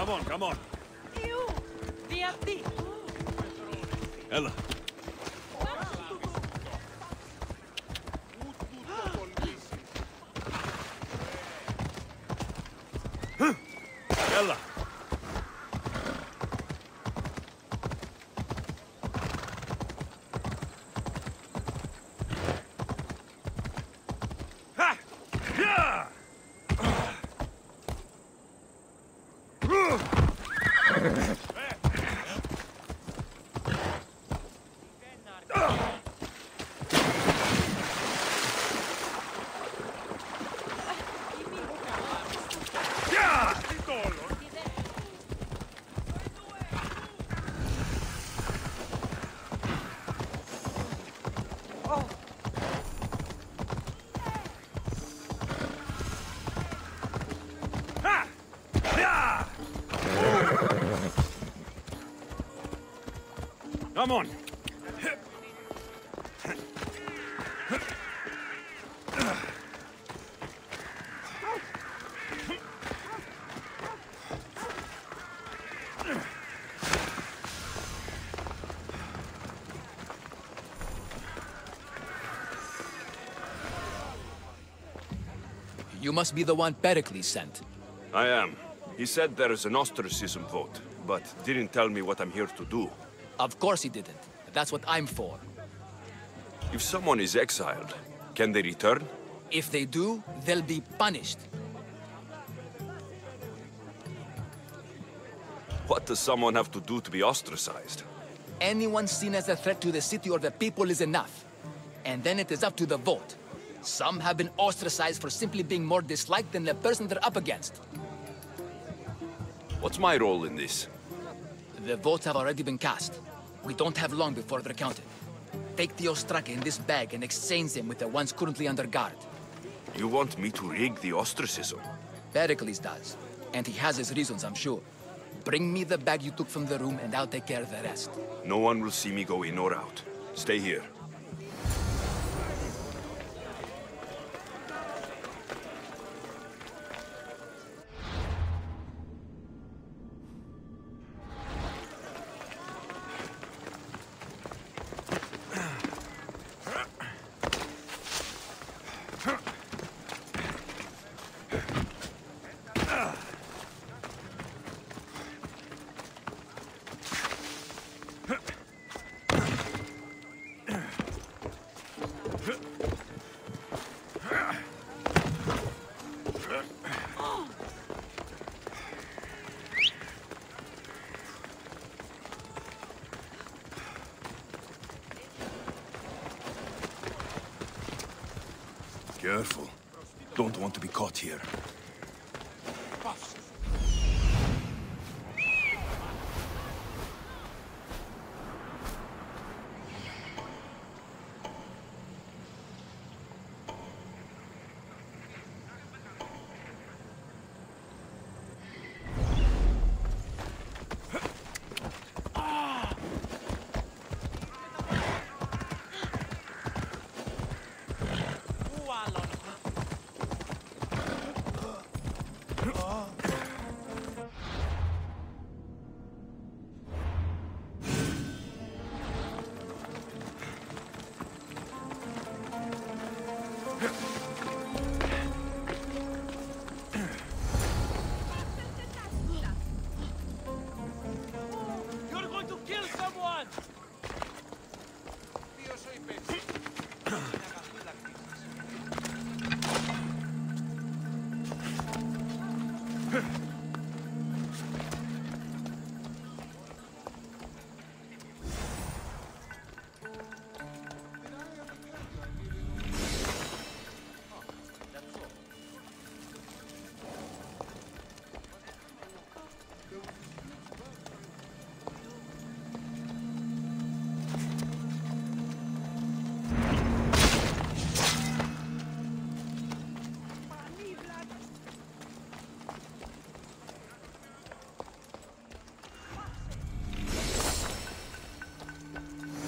Come on, come on. Ella. Ella. Ha! Yeah! Come on. You must be the one Pericles sent. I am. He said there is an ostracism vote, but didn't tell me what I'm here to do. Of course he didn't. That's what I'm for. If someone is exiled, can they return? If they do, they'll be punished. What does someone have to do to be ostracized? Anyone seen as a threat to the city or the people is enough. And then it is up to the vote. Some have been ostracized for simply being more disliked than the person they're up against. What's my role in this? The votes have already been cast. We don't have long before they're counted. Take the Ostraka in this bag and exchange them with the ones currently under guard. You want me to rig the ostracism? Pericles does. And he has his reasons, I'm sure. Bring me the bag you took from the room and I'll take care of the rest. No one will see me go in or out. Stay here. Careful. Don't want to be caught here.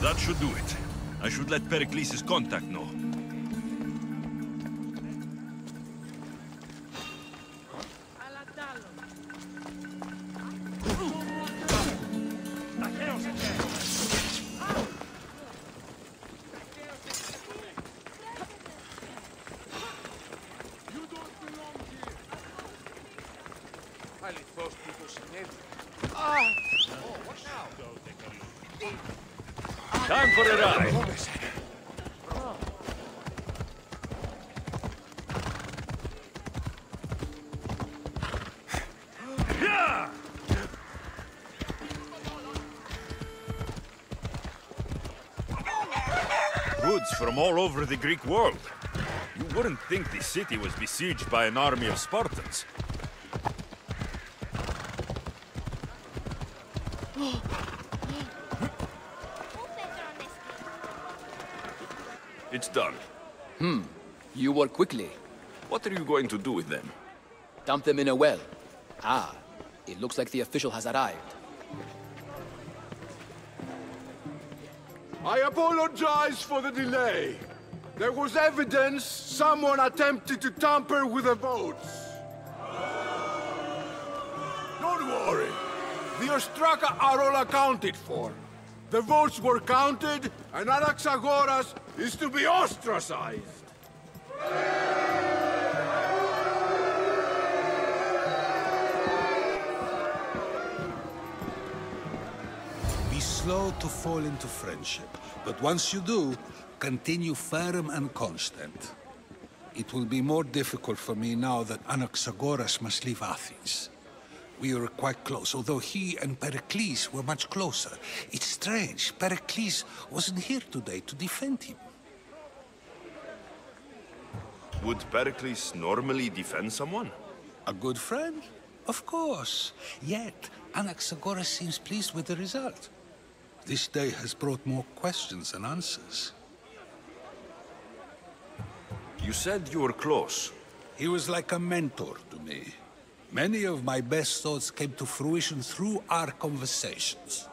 That should do it. I should let Pericles' contact know. Time for a ride. Goods from all over the Greek world. You wouldn't think the city was besieged by an army of Spartans. It's done. You work quickly. What are you going to do with them? Dump them in a well. Ah, it looks like the official has arrived. I apologize for the delay. There was evidence someone attempted to tamper with the votes. Don't worry. The Ostraka are all accounted for. The votes were counted, and Anaxagoras is to be ostracized. Be slow to fall into friendship, but once you do, continue firm and constant. It will be more difficult for me now that Anaxagoras must leave Athens. We were quite close, although he and Pericles were much closer. It's strange, Pericles wasn't here today to defend him. Would Pericles normally defend someone? A good friend? Of course. Yet, Anaxagoras seems pleased with the result. This day has brought more questions than answers. You said you were close. He was like a mentor to me. Many of my best thoughts came to fruition through our conversations.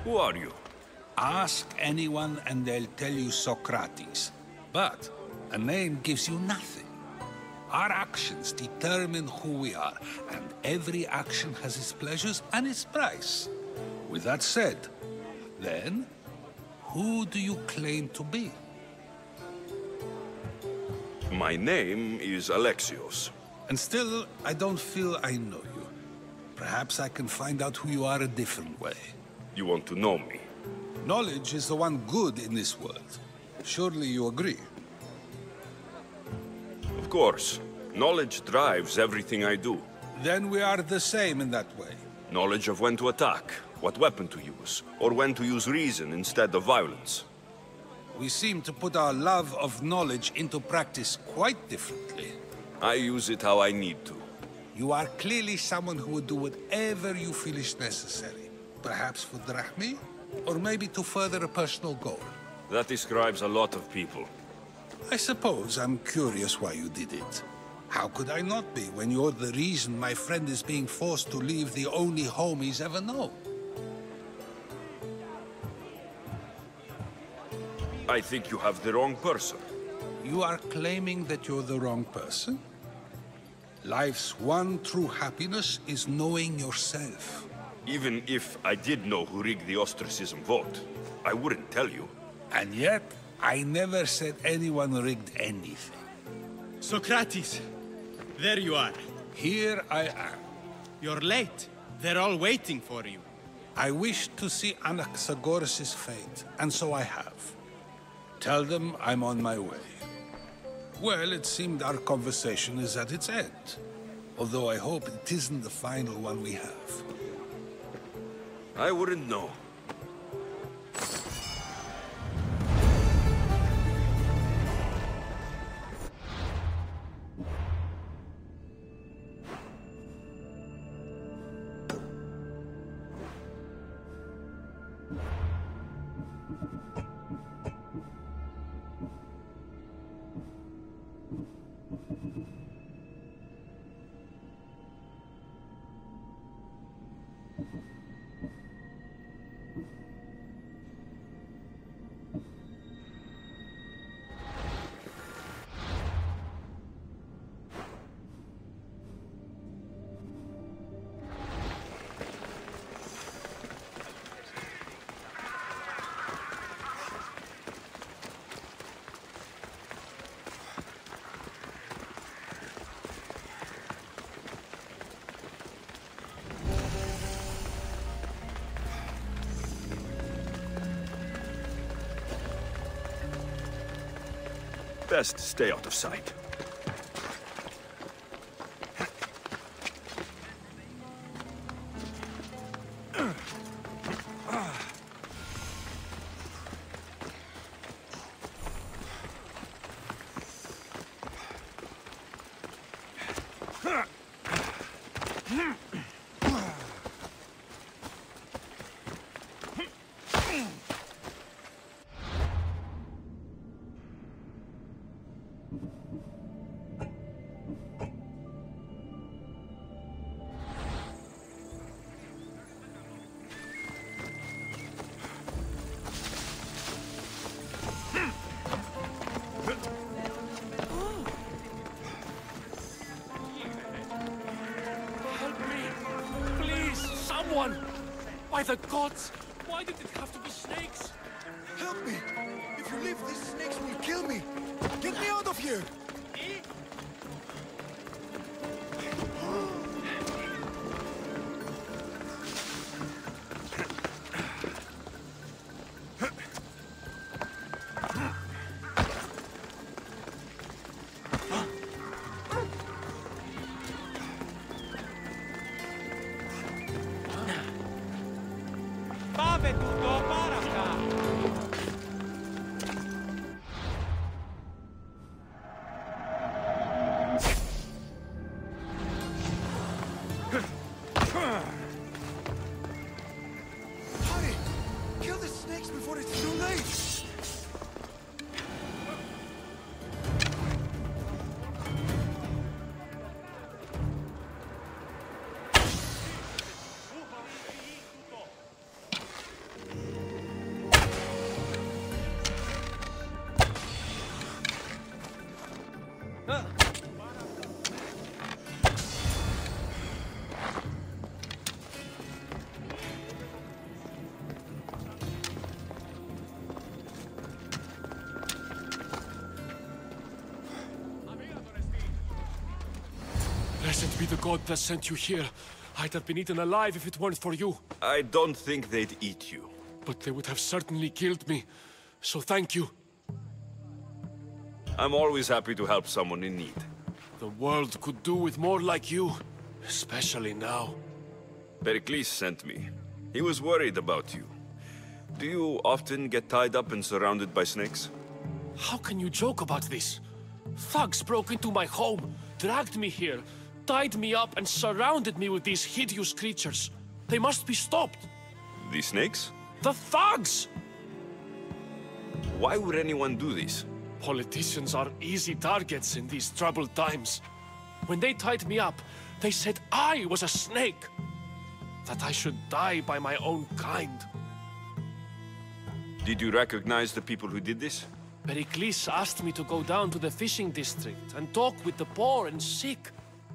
Who are you? Ask anyone and they'll tell you Socrates. But a name gives you nothing. Our actions determine who we are, and every action has its pleasures and its price. With that said, then, who do you claim to be? My name is Alexios. And still, I don't feel I know you. Perhaps I can find out who you are a different way. You want to know me? Knowledge is the one good in this world. Surely you agree? Of course. Knowledge drives everything I do. Then we are the same in that way. Knowledge of when to attack, what weapon to use, or when to use reason instead of violence. We seem to put our love of knowledge into practice quite differently. I use it how I need to. You are clearly someone who would do whatever you feel is necessary. Perhaps for drachmi, or maybe to further a personal goal. That describes a lot of people. I suppose I'm curious why you did it. How could I not be when you're the reason my friend is being forced to leave the only home he's ever known? I think you have the wrong person. You are claiming that you're the wrong person? Life's one true happiness is knowing yourself. Even if I did know who rigged the ostracism vote, I wouldn't tell you. And yet, I never said anyone rigged anything. Socrates! There you are. Here I am. You're late. They're all waiting for you. I wish to see Anaxagoras' fate, and so I have. Tell them I'm on my way. Well, it seemed our conversation is at its end. Although I hope it isn't the final one we have. I wouldn't know. Best stay out of sight. By the gods! Why did it have to be snakes? Help me! If you leave, these snakes will kill me! Get me out of here! Hurry! Kill the snakes before it's too late! Blessed be the god that sent you here. I'd have been eaten alive if it weren't for you. I don't think they'd eat you. But they would have certainly killed me. So thank you. I'm always happy to help someone in need. The world could do with more like you. Especially now. Pericles sent me. He was worried about you. Do you often get tied up and surrounded by snakes? How can you joke about this? Thugs broke into my home, dragged me here, tied me up and surrounded me with these hideous creatures. They must be stopped. The snakes? The thugs! Why would anyone do this? Politicians are easy targets in these troubled times. When they tied me up, they said I was a snake. That I should die by my own kind. Did you recognize the people who did this? Pericles asked me to go down to the fishing district and talk with the poor and sick,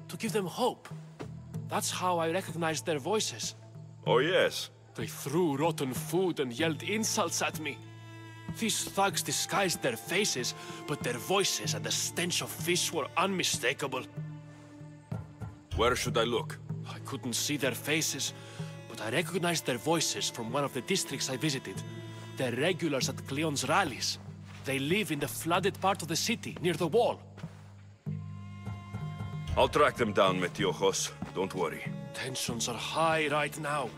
to give them hope. That's how I recognized their voices. Oh yes. They threw rotten food and yelled insults at me. These thugs disguised their faces, but their voices and the stench of fish were unmistakable. Where should I look? I couldn't see their faces, but I recognized their voices from one of the districts I visited. They're regulars at Cleon's rallies. They live in the flooded part of the city, near the wall. I'll track them down, Metiojos. Don't worry. Tensions are high right now.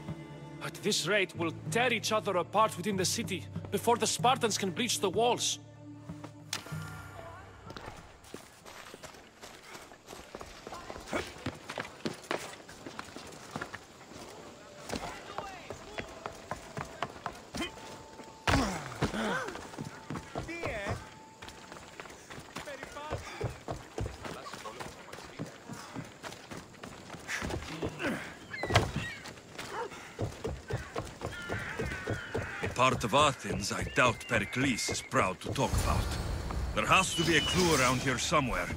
At this rate, we'll tear each other apart within the city before the Spartans can breach the walls. Part of Athens I doubt Pericles is proud to talk about. There has to be a clue around here somewhere.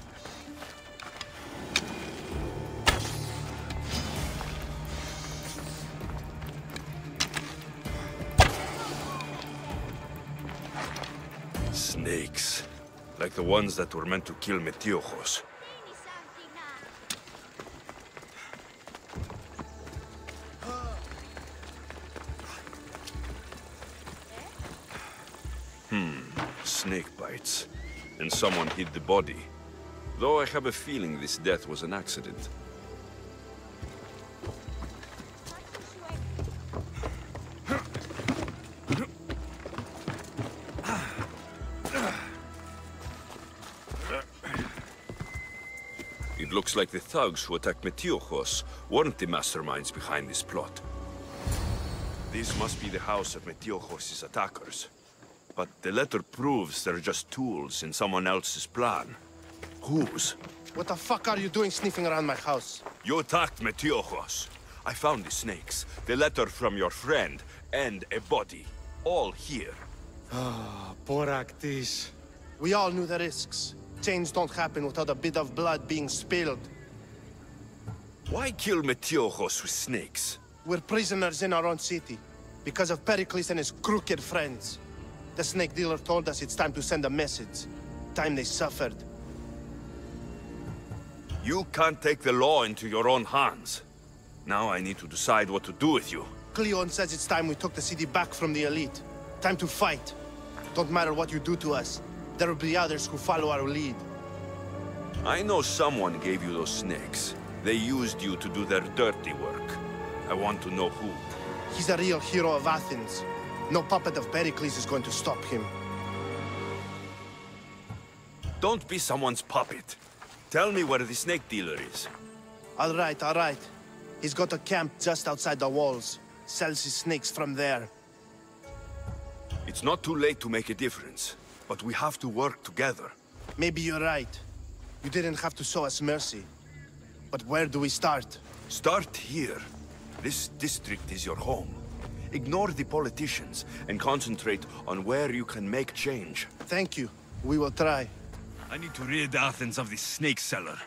Snakes. Like the ones that were meant to kill Metiojos. Snake bites. and someone hid the body. Though I have a feeling this death was an accident. It looks like the thugs who attacked Metiochos weren't the masterminds behind this plot. This must be the house of Metiochos' attackers. But the letter proves they're just tools in someone else's plan. Whose? What the fuck are you doing sniffing around my house? You attacked Metiochos. I found the snakes, the letter from your friend, and a body. All here. Ah, Boraktis. We all knew the risks. Change don't happen without a bit of blood being spilled. Why kill Metiochos with snakes? We're prisoners in our own city, because of Pericles and his crooked friends. The snake dealer told us it's time to send a message. Time they suffered. You can't take the law into your own hands. Now I need to decide what to do with you. Cleon says it's time we took the city back from the elite. Time to fight. Don't matter what you do to us. There will be others who follow our lead. I know someone gave you those snakes. They used you to do their dirty work. I want to know who. He's a real hero of Athens. No puppet of Pericles is going to stop him. Don't be someone's puppet. Tell me where the snake dealer is. All right. He's got a camp just outside the walls. Sells his snakes from there. It's not too late to make a difference, but we have to work together. Maybe you're right. You didn't have to show us mercy. But where do we start? Start here. This district is your home. Ignore the politicians and concentrate on where you can make change. Thank you. We will try. I need to rid Athens of this snake seller.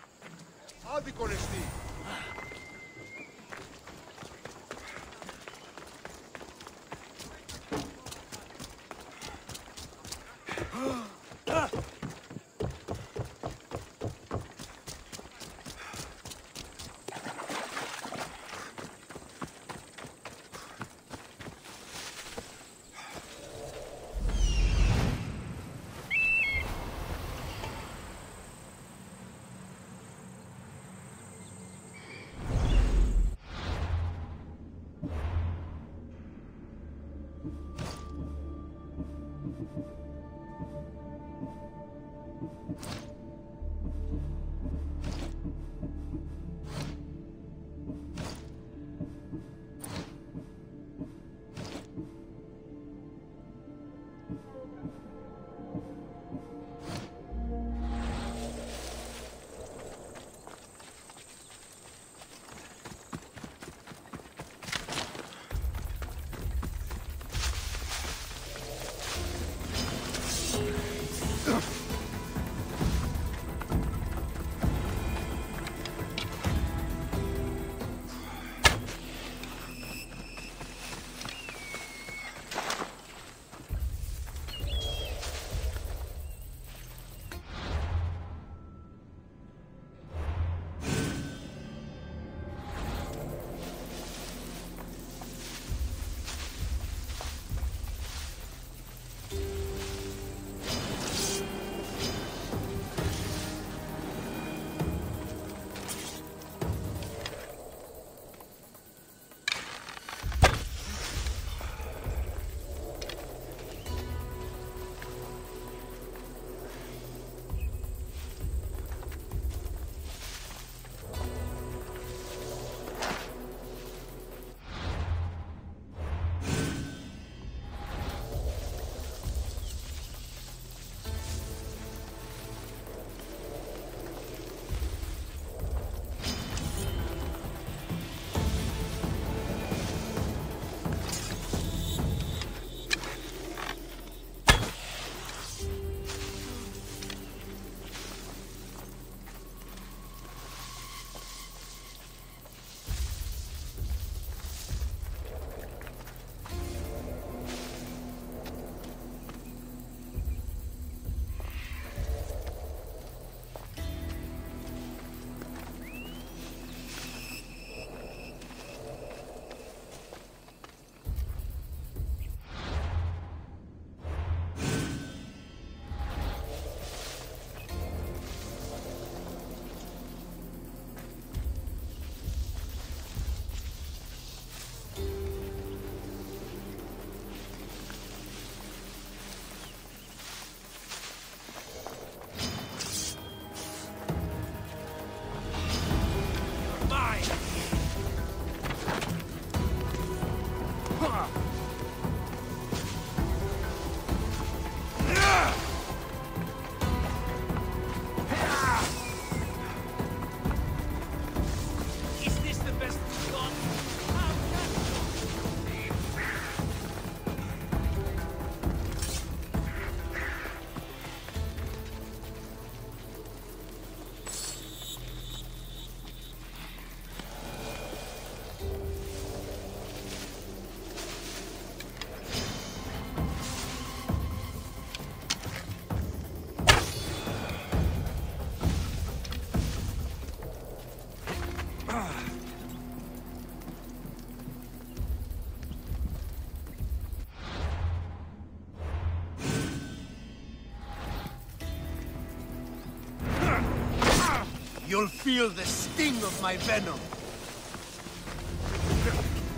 You'll feel the sting of my venom.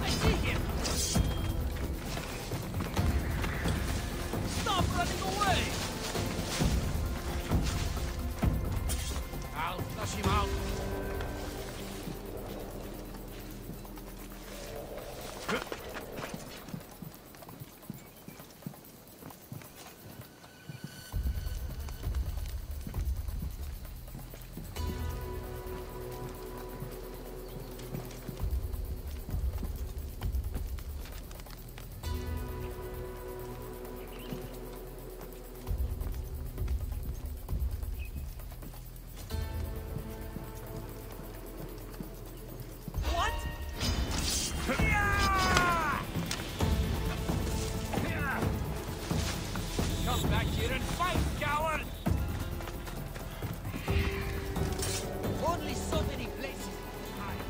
I see him! Stop running away! I'll flush him out. Come back here and fight, coward! Only so many places to hide.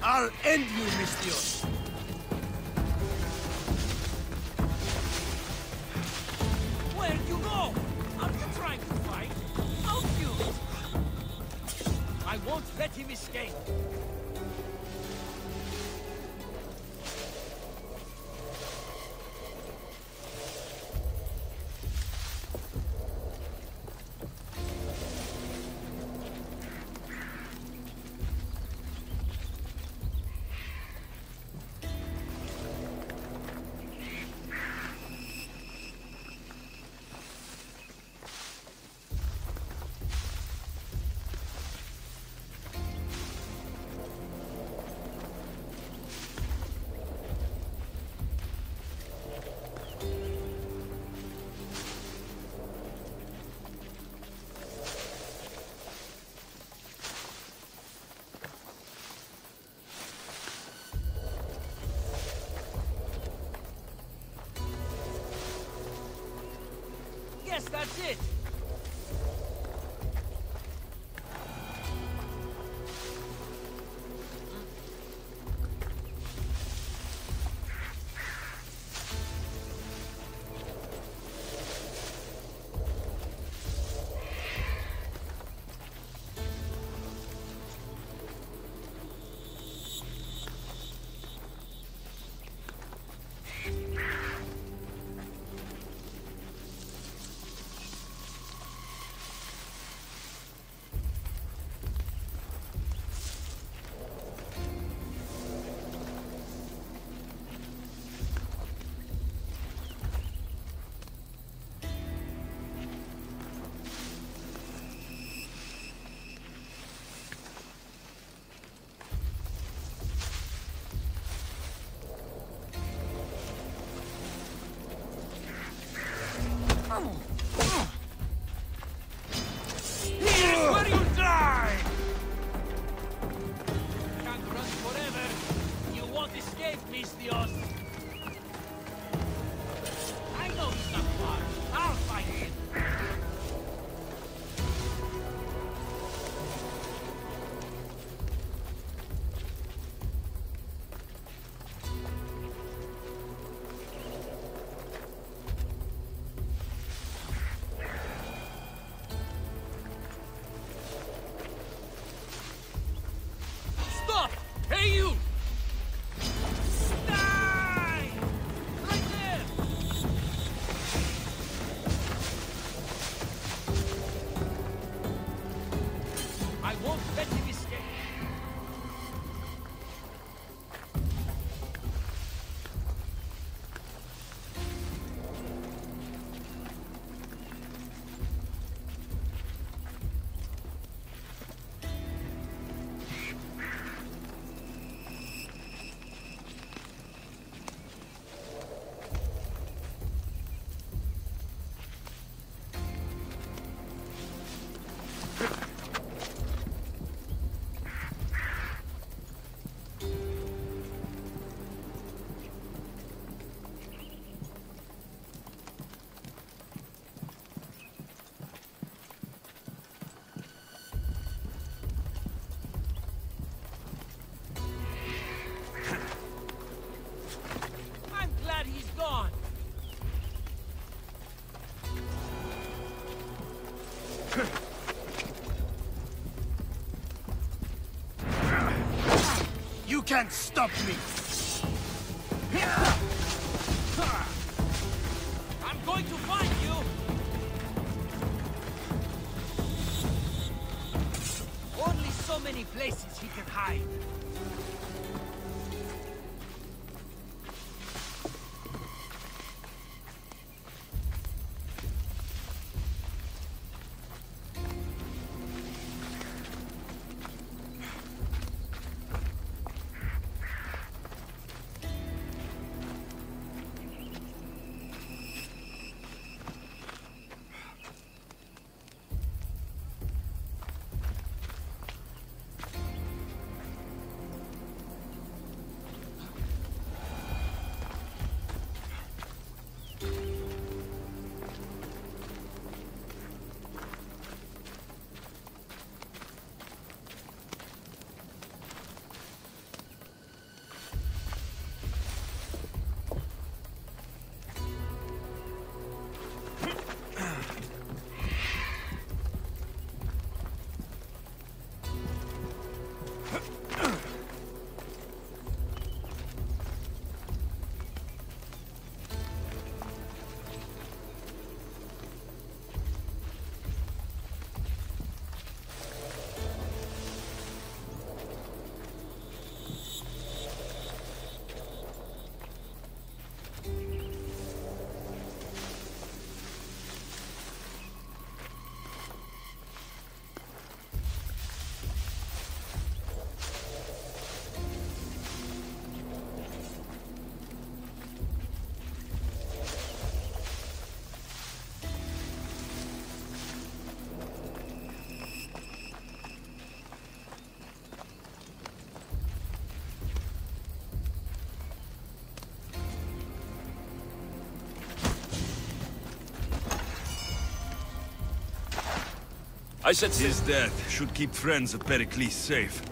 I'll end you, Mistios. Where'd you go? Are you trying to fight? How cute! I won't let him escape. Yes, that's it! You can't stop me! I'm going to find you! Only so many places he can hide. I said his death should keep friends of Pericles safe.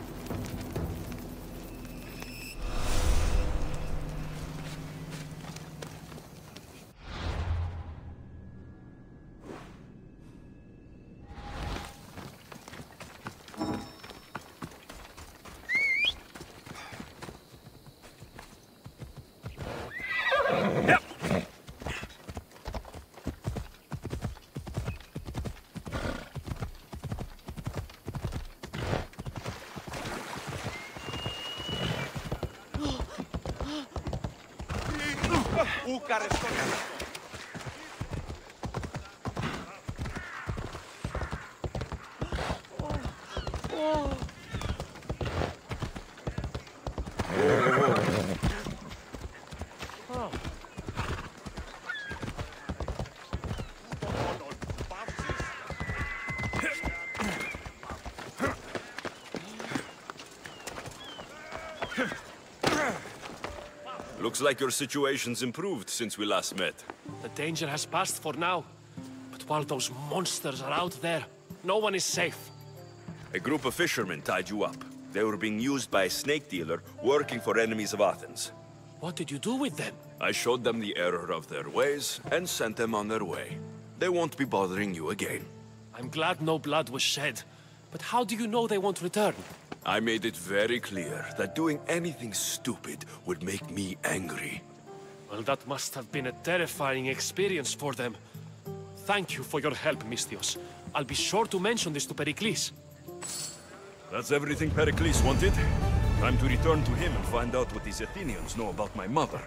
Looks like your situation's improved since we last met. The danger has passed for now. But while those monsters are out there, no one is safe. A group of fishermen tied you up. They were being used by a snake dealer working for enemies of Athens. What did you do with them? I showed them the error of their ways and sent them on their way. They won't be bothering you again. I'm glad no blood was shed. But how do you know they won't return? I made it very clear that doing anything stupid would make me angry. Well, that must have been a terrifying experience for them. Thank you for your help, Misthios. I'll be sure to mention this to Pericles. That's everything Pericles wanted. Time to return to him and find out what these Athenians know about my mother.